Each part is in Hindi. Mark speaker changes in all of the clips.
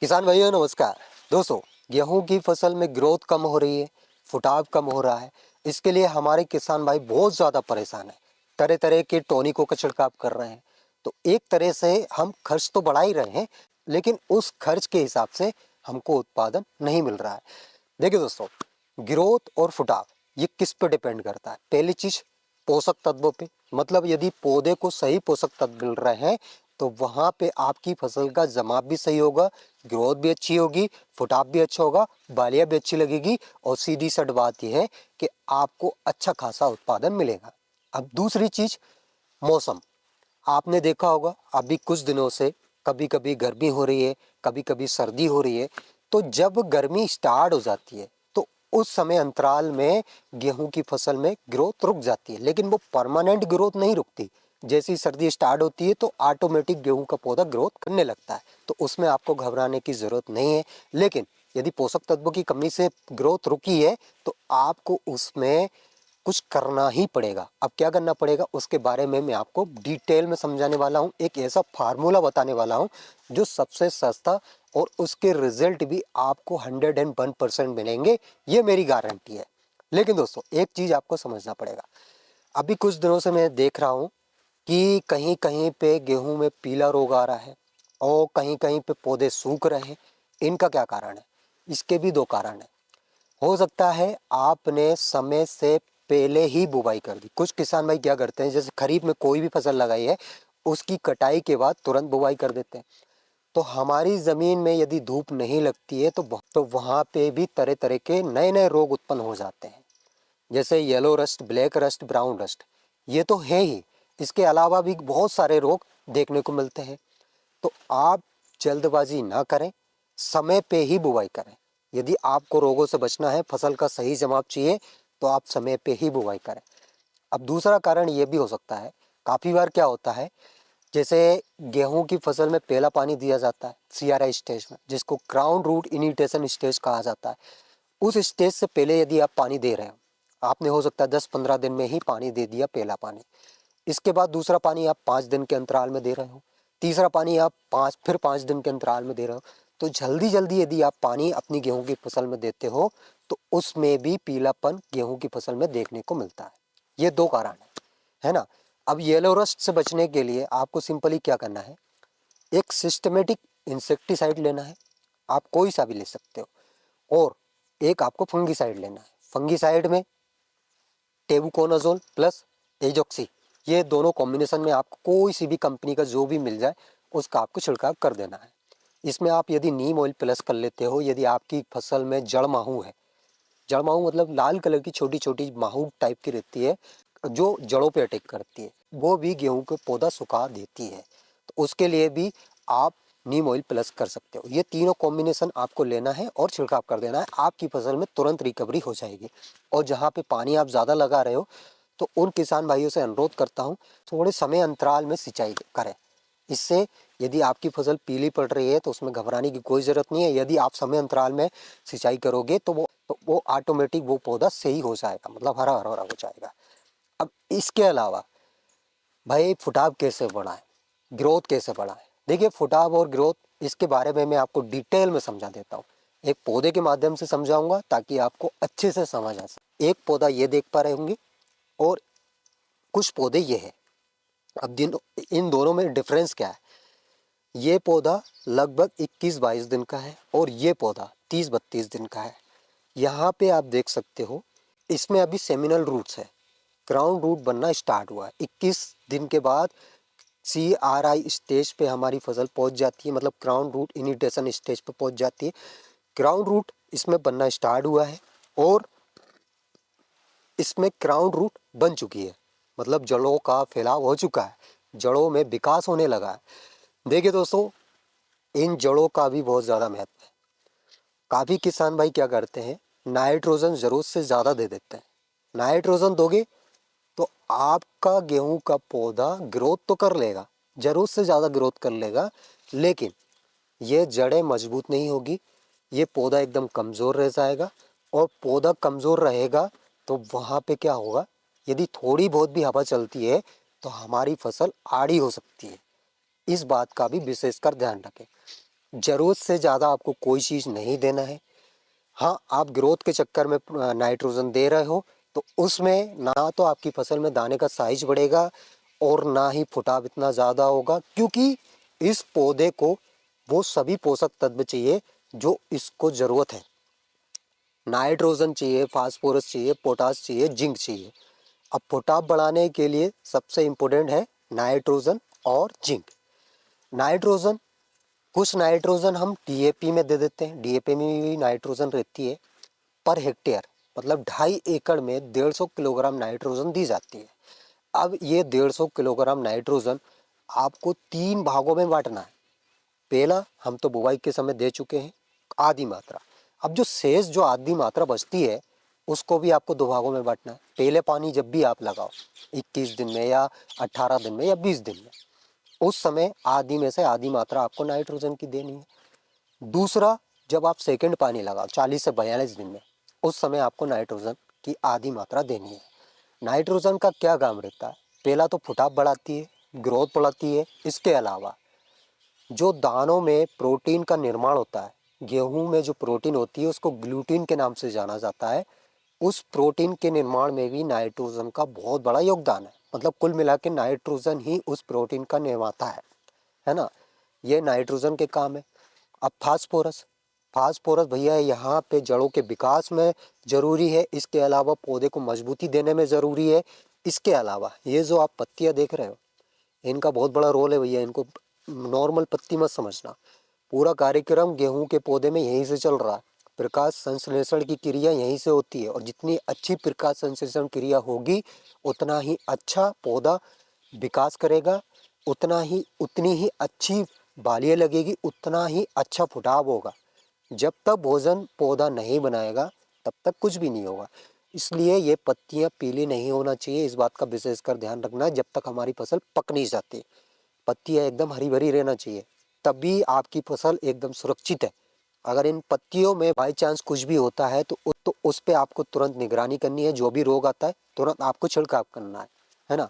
Speaker 1: किसान भाइयों नमस्कार। दोस्तों, गेहूं की फसल में ग्रोथ कम हो रही है, फुटाव कम हो रहा है। इसके लिए हमारे किसान भाई बहुत ज़्यादा परेशान हैं। तरह तरह के टॉनिकों का छिड़काव कर रहे हैं। तो एक तरह से हम खर्च तो बढ़ा ही रहे हैं, लेकिन उस खर्च के हिसाब से हमको उत्पादन नहीं मिल रहा है। देखिए दोस्तों, ग्रोथ और फुटाव ये किस पे डिपेंड करता है? पहली चीज़ पोषक तत्वों पे। मतलब यदि पौधे को सही पोषक तत्व मिल रहे हैं तो वहाँ पे आपकी फसल का जमाव भी सही होगा, ग्रोथ भी अच्छी होगी, फुटाव भी अच्छा होगा, बालियाँ भी अच्छी लगेगी और सीधी सट बात यह है कि आपको अच्छा खासा उत्पादन मिलेगा। अब दूसरी चीज़, मौसम। आपने देखा होगा अभी कुछ दिनों से कभी कभी गर्मी हो रही है, कभी कभी सर्दी हो रही है। तो जब गर्मी स्टार्ट हो जाती है तो उस समय अंतराल में गेहूं की फसल में ग्रोथ रुक जाती है, लेकिन वो परमानेंट ग्रोथ नहीं रुकती। जैसी सर्दी स्टार्ट होती है तो ऑटोमेटिक गेहूं का पौधा ग्रोथ करने लगता है, तो उसमें आपको घबराने की ज़रूरत नहीं है। लेकिन यदि पोषक तत्वों की कमी से ग्रोथ रुकी है तो आपको उसमें कुछ करना ही पड़ेगा। अब क्या करना पड़ेगा उसके बारे में मैं आपको डिटेल में समझाने वाला हूँ। एक ऐसा फार्मूला बताने वाला हूँ जो सबसे सस्ता और उसके रिजल्ट भी आपको 101% मिलेंगे, ये मेरी गारंटी है। लेकिन दोस्तों, एक चीज़ आपको समझना पड़ेगा। अभी कुछ दिनों से मैं देख रहा हूँ कि कहीं कहीं पे गेहूं में पीला रोग आ रहा है और कहीं कहीं पे पौधे सूख रहे हैं। इनका क्या कारण है? इसके भी दो कारण है। हो सकता है आपने समय से पहले ही बुवाई कर दी। कुछ किसान भाई क्या करते हैं, जैसे खरीफ में कोई भी फसल लगाई है उसकी कटाई के बाद तुरंत बुवाई कर देते हैं। तो हमारी ज़मीन में यदि धूप नहीं लगती है तो वहाँ पे भी तरह तरह के नए नए रोग उत्पन्न हो जाते हैं, जैसे yellow rust, black rust, brown rust. ये तो है ही, इसके अलावा भी बहुत सारे रोग देखने को मिलते हैं। तो आप जल्दबाजी ना करें, समय पे ही बुवाई करें। यदि आपको रोगों से बचना है, फसल का सही जवाब चाहिए, तो आप समय पे ही बुवाई करें। अब दूसरा कारण ये भी हो सकता है, काफ़ी बार क्या होता है, जैसे गेहूं की फसल में पहला पानी दिया जाता है सीआरआई स्टेज में, जिसको क्राउन रूट इनिटेशन स्टेज कहा जाता है। उस स्टेज से पहले यदि आप पानी दे रहे हो, आपने हो सकता है 10-15 दिन में ही पानी दे दिया पहला पानी। इसके बाद दूसरा पानी आप 5 दिन के अंतराल में दे रहे हो, तीसरा पानी आप 5 दिन के अंतराल में दे रहे हो। तो जल्दी जल्दी यदि आप पानी अपनी गेहूं की फसल में देते हो तो उसमें भी पीलापन गेहूं की फसल में देखने को मिलता है। ये दो कारण है ना। अब येलो रस्ट से बचने के लिए आपको सिंपली क्या करना है, एक सिस्टमेटिक इंसेक्टिसाइड लेना है। आप कोई सा भी ले सकते हो। और एक आपको फंगीसाइड लेना है। फंगीसाइड में टेबुकोनाजोल प्लस एजोक्सी, ये दोनों कॉम्बिनेशन में आपको कोई सी भी कंपनी का जो भी मिल जाए उसका आपको छिड़काव कर देना है। इसमें आप यदि नीम ऑयल प्लस कर लेते हो, यदि आपकी फसल में जड़ माहू है, जड़ माहू मतलब लाल कलर की छोटी छोटी माहू टाइप की रहती है जो जड़ों पे अटैक करती है, वो भी गेहूं का पौधा सुखा देती है। तो उसके लिए भी आप नीम ऑयल प्लस कर सकते हो। ये तीनों कॉम्बिनेशन आपको लेना है और छिड़काव कर देना है, आपकी फसल में तुरंत रिकवरी हो जाएगी। और जहाँ पे पानी आप ज़्यादा लगा रहे हो तो उन किसान भाइयों से अनुरोध करता हूँ, थोड़े समय अंतराल में सिंचाई करें। इससे यदि आपकी फसल पीली पड़ रही है तो उसमें घबराने की कोई ज़रूरत नहीं है। यदि आप समय अंतराल में सिंचाई करोगे तो वो ऑटोमेटिक वो पौधा सही हो जाएगा, मतलब हरा हरा हो जाएगा। अब इसके अलावा भाई फुटाव कैसे बढ़ाएं, ग्रोथ कैसे बढ़ाएं? देखिए, फुटाव और ग्रोथ इसके बारे में मैं आपको डिटेल में समझा देता हूँ। एक पौधे के माध्यम से समझाऊंगा ताकि आपको अच्छे से समझ आ सके। एक पौधा ये देख पा रहे होंगे और कुछ पौधे ये है। अब इन दोनों में डिफरेंस क्या है? ये पौधा लगभग 21-22 दिन का है और ये पौधा 30-32 दिन का है। यहाँ पे आप देख सकते हो, इसमें अभी सेमिनल रूट्स है, क्राउन रूट बनना स्टार्ट हुआ है। 21 दिन के बाद CRI स्टेज पे हमारी फसल पहुँच जाती है, मतलब क्राउन रूट इनिटेशन स्टेज पे पहुँच जाती है। क्राउन रूट इसमें बनना स्टार्ट हुआ है और इसमें क्राउन रूट बन चुकी है, मतलब जड़ों का फैलाव हो चुका है, जड़ों में विकास होने लगा है। देखिए दोस्तों, इन जड़ों का भी बहुत ज़्यादा महत्व है। काफ़ी किसान भाई क्या करते हैं, नाइट्रोजन ज़रूरत से ज़्यादा दे देते हैं। नाइट्रोजन दोगे तो आपका गेहूं का पौधा ग्रोथ तो कर लेगा, ज़रूरत से ज़्यादा ग्रोथ कर लेगा, लेकिन ये जड़ें मजबूत नहीं होगी, ये पौधा एकदम कमज़ोर रह जाएगा। और पौधा कमज़ोर रहेगा तो वहाँ पे क्या होगा, यदि थोड़ी बहुत भी हवा चलती है तो हमारी फसल आड़ी हो सकती है। इस बात का भी विशेषकर ध्यान रखें। ज़रूरत से ज़्यादा आपको कोई चीज़ नहीं देना है। हाँ, आप ग्रोथ के चक्कर में नाइट्रोजन दे रहे हो तो उसमें ना तो आपकी फसल में दाने का साइज बढ़ेगा और ना ही फुटाव इतना ज़्यादा होगा, क्योंकि इस पौधे को वो सभी पोषक तत्व चाहिए जो इसको ज़रूरत है। नाइट्रोजन चाहिए, फास्फोरस चाहिए, पोटास चाहिए, जिंक चाहिए। अब फुटाव बढ़ाने के लिए सबसे इम्पोर्टेंट है नाइट्रोजन और जिंक। नाइट्रोजन, कुछ नाइट्रोजन हम डीएपी में दे देते हैं, डीएपी में भी नाइट्रोजन रहती है। पर हेक्टेयर मतलब 2.5 एकड़ में 150 किलोग्राम नाइट्रोजन दी जाती है। अब ये 150 किलोग्राम नाइट्रोजन आपको 3 भागों में बांटना है। पहला, हम तो बुवाई के समय दे चुके हैं आधी मात्रा। अब जो शेष जो आधी मात्रा बचती है उसको भी आपको 2 भागों में बांटना है। पहले पानी जब भी आप लगाओ, 21 दिन में या 18 दिन में या 20 दिन में, उस समय आधी में से आधी मात्रा आपको नाइट्रोजन की देनी है। दूसरा, जब आप सेकंड पानी लगाओ 40 से 42 दिन में, उस समय आपको नाइट्रोजन की आधी मात्रा देनी है। नाइट्रोजन का क्या काम रहता है? पहला तो फुटाव बढ़ाती है, ग्रोथ बढ़ाती है। इसके अलावा जो दानों में प्रोटीन का निर्माण होता है, गेहूं में जो प्रोटीन होती है उसको ग्लूटीन के नाम से जाना जाता है, उस प्रोटीन के निर्माण में भी नाइट्रोजन का बहुत बड़ा योगदान है। मतलब कुल मिला के नाइट्रोजन ही उस प्रोटीन का निर्माता है ना। ये नाइट्रोजन के काम है। अब फास्फोरस, फास्फोरस भैया यहाँ पे जड़ों के विकास में ज़रूरी है, इसके अलावा पौधे को मजबूती देने में ज़रूरी है। इसके अलावा ये जो आप पत्तियाँ देख रहे हो, इनका बहुत बड़ा रोल है भैया। इनको नॉर्मल पत्ती मत समझना, पूरा कार्यक्रम गेहूं के पौधे में यहीं से चल रहा है। प्रकाश संश्लेषण की क्रिया यहीं से होती है, और जितनी अच्छी प्रकाश संश्लेषण क्रिया होगी उतना ही अच्छा पौधा विकास करेगा, उतनी ही अच्छी बालियाँ लगेगी, उतना ही अच्छा फुटाव होगा। जब तक भोजन पौधा नहीं बनाएगा तब तक कुछ भी नहीं होगा। इसलिए ये पत्तियां पीली नहीं होना चाहिए, इस बात का विशेषकर ध्यान रखना है जब तक हमारी फसल पक नहीं जाती। पत्तियां एकदम हरी भरी रहना चाहिए, तभी आपकी फसल एकदम सुरक्षित है। अगर इन पत्तियों में बाई चांस कुछ भी होता है तो उस पर आपको तुरंत निगरानी करनी है। जो भी रोग आता है तुरंत आपको छिड़काव करना है ना।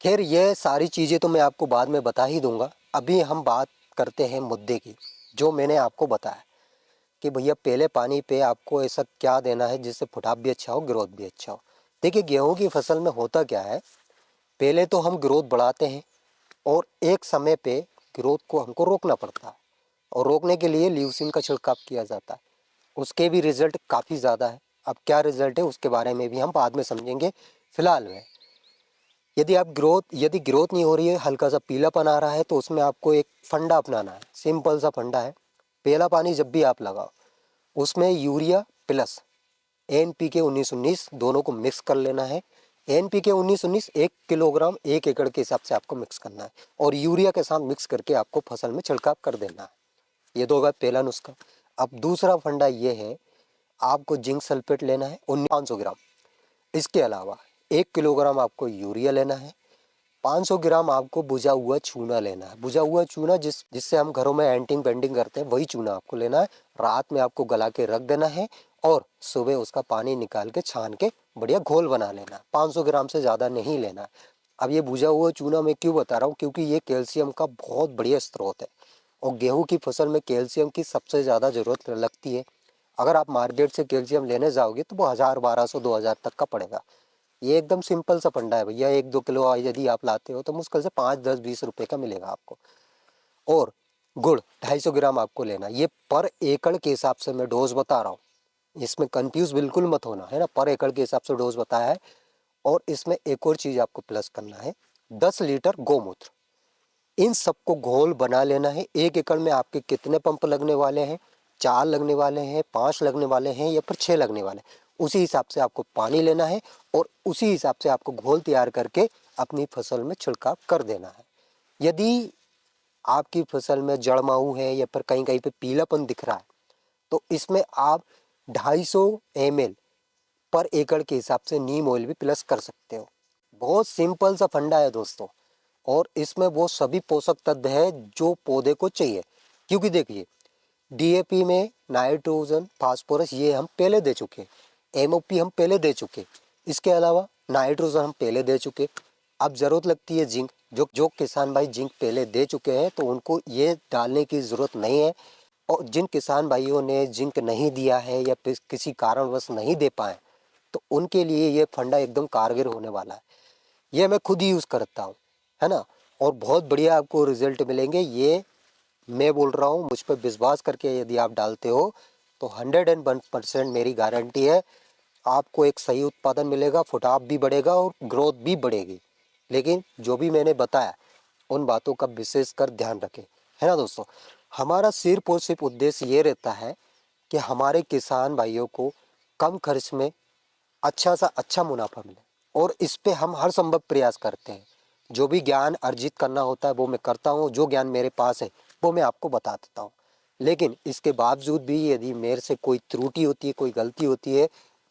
Speaker 1: खैर, ये सारी चीज़ें तो मैं आपको बाद में बता ही दूंगा। अभी हम बात करते हैं मुद्दे की, जो मैंने आपको बताया कि भैया पहले पानी पे आपको ऐसा क्या देना है जिससे फुटाव भी अच्छा हो, ग्रोथ भी अच्छा हो। देखिए, गेहूं की फसल में होता क्या है, पहले तो हम ग्रोथ बढ़ाते हैं और एक समय पे ग्रोथ को हमको रोकना पड़ता है, और रोकने के लिए ल्यूसिन का छिड़काव किया जाता है। उसके भी रिजल्ट काफ़ी ज़्यादा है। अब क्या रिजल्ट है उसके बारे में भी हम बाद में समझेंगे। फिलहाल में यदि ग्रोथ नहीं हो रही है, हल्का सा पीलापन आ रहा है, तो उसमें आपको एक फंडा अपनाना है। सिंपल सा फंडा है, पहला पानी जब भी आप लगाओ उसमें यूरिया प्लस NPK 19-19 दोनों को मिक्स कर लेना है। NPK 19-19 1 किलोग्राम 1 एकड़ के हिसाब से आपको मिक्स करना है, और यूरिया के साथ मिक्स करके आपको फसल में छिड़काव कर देना है। ये तो होगा पहला नुस्खा। अब दूसरा फंडा ये है, आपको जिंक सल्फेट लेना है 500 ग्राम। इसके अलावा 1 किलोग्राम आपको यूरिया लेना है। 500 ग्राम आपको बुझा हुआ चूना लेना है। बुझा हुआ चूना जिससे हम घरों में एंटिंग पेंटिंग करते हैं, वही चूना आपको लेना है। रात में आपको गला के रख देना है और सुबह उसका पानी निकाल के छान के बढ़िया घोल बना लेना है। 500 ग्राम से ज़्यादा नहीं लेना है। अब ये बुझा हुआ चूना मैं क्यों बता रहा हूँ, क्योंकि ये कैल्शियम का बहुत बढ़िया स्रोत है, और गेहूँ की फसल में कैल्शियम की सबसे ज़्यादा ज़रूरत लगती है। अगर आप मार्केट से कैल्शियम लेने जाओगे तो वो 1000, 1200, 2000 तक का पड़ेगा। ये एकदम सिंपल सा फंडा है भैया। 1-2 किलो यदि आप लाते हो तो मुश्किल से 5, 10, 20 रुपए का मिलेगा आपको। और गुड़ 250 ग्राम आपको लेना। ये पर एकड़ के हिसाब से मैं डोज बता रहा हूँ, इसमें कंफ्यूज बिल्कुल मत होना, है ना। पर एकड़ के हिसाब से डोज बताया है। और इसमें एक और चीज़ आपको प्लस करना है, 10 लीटर गौमूत्र। इन सबको घोल बना लेना है। 1 एकड़ में आपके कितने पंप लगने वाले हैं, 4 लगने वाले हैं, 5 लगने वाले हैं, या फिर 6 लगने वाले हैं, उसी हिसाब से आपको पानी लेना है, और उसी हिसाब से आपको घोल तैयार करके अपनी फसल में छिड़काव कर देना है। यदि आपकी फसल में जड़ माहू है या फिर कहीं कहीं पे पीलापन दिख रहा है, तो इसमें आप 250 ml पर एकड़ के हिसाब से नीम ऑयल भी प्लस कर सकते हो। बहुत सिंपल सा फंडा है दोस्तों, और इसमें वो सभी पोषक तत्व है जो पौधे को चाहिए। क्योंकि देखिए, डीएपी में नाइट्रोजन, फास्फोरस ये हम पहले दे चुके, एमओपी हम पहले दे चुके, इसके अलावा नाइट्रोजन हम पहले दे चुके। अब ज़रूरत लगती है जिंक। जो जो किसान भाई जिंक पहले दे चुके हैं तो उनको ये डालने की ज़रूरत नहीं है। और जिन किसान भाइयों ने जिंक नहीं दिया है या फिर किसी कारणवश नहीं दे पाए, तो उनके लिए ये फंडा एकदम कारगर होने वाला है। ये मैं खुद ही यूज़ करता हूँ, है ना। और बहुत बढ़िया आपको रिजल्ट मिलेंगे। ये मैं बोल रहा हूँ, मुझ पर विश्वास करके यदि आप डालते हो तो 101% मेरी गारंटी है, आपको एक सही उत्पादन मिलेगा, फुटाव भी बढ़ेगा और ग्रोथ भी बढ़ेगी। लेकिन जो भी मैंने बताया उन बातों का विशेषकर ध्यान रखें, है ना दोस्तों। हमारा सिर्फ और सिर्फ उद्देश्य ये रहता है कि हमारे किसान भाइयों को कम खर्च में अच्छा सा अच्छा मुनाफा मिले, और इस पे हम हर संभव प्रयास करते हैं। जो भी ज्ञान अर्जित करना होता है वो मैं करता हूँ, जो ज्ञान मेरे पास है वो मैं आपको बता देता हूँ। लेकिन इसके बावजूद भी यदि मेरे से कोई त्रुटि होती है, कोई गलती होती है,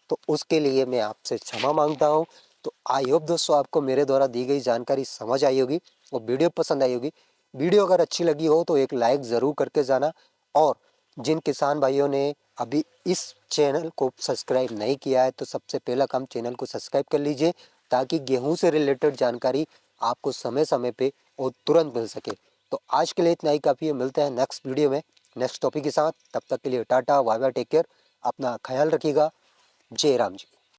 Speaker 1: तो उसके लिए मैं आपसे क्षमा मांगता हूँ। तो आई होप दोस्तों आपको मेरे द्वारा दी गई जानकारी समझ आई होगी और वीडियो पसंद आई होगी। वीडियो अगर अच्छी लगी हो तो एक लाइक ज़रूर करके जाना, और जिन किसान भाइयों ने अभी इस चैनल को सब्सक्राइब नहीं किया है तो सबसे पहला काम चैनल को सब्सक्राइब कर लीजिए, ताकि गेहूं से रिलेटेड जानकारी आपको समय समय पे और तुरंत मिल सके। तो आज के लिए इतना ही काफ़ी है, मिलते हैं नेक्स्ट वीडियो में नेक्स्ट टॉपिक के साथ। तब तक के लिए tata bye bye, take care, अपना ख्याल रखिएगा। जय राम जी।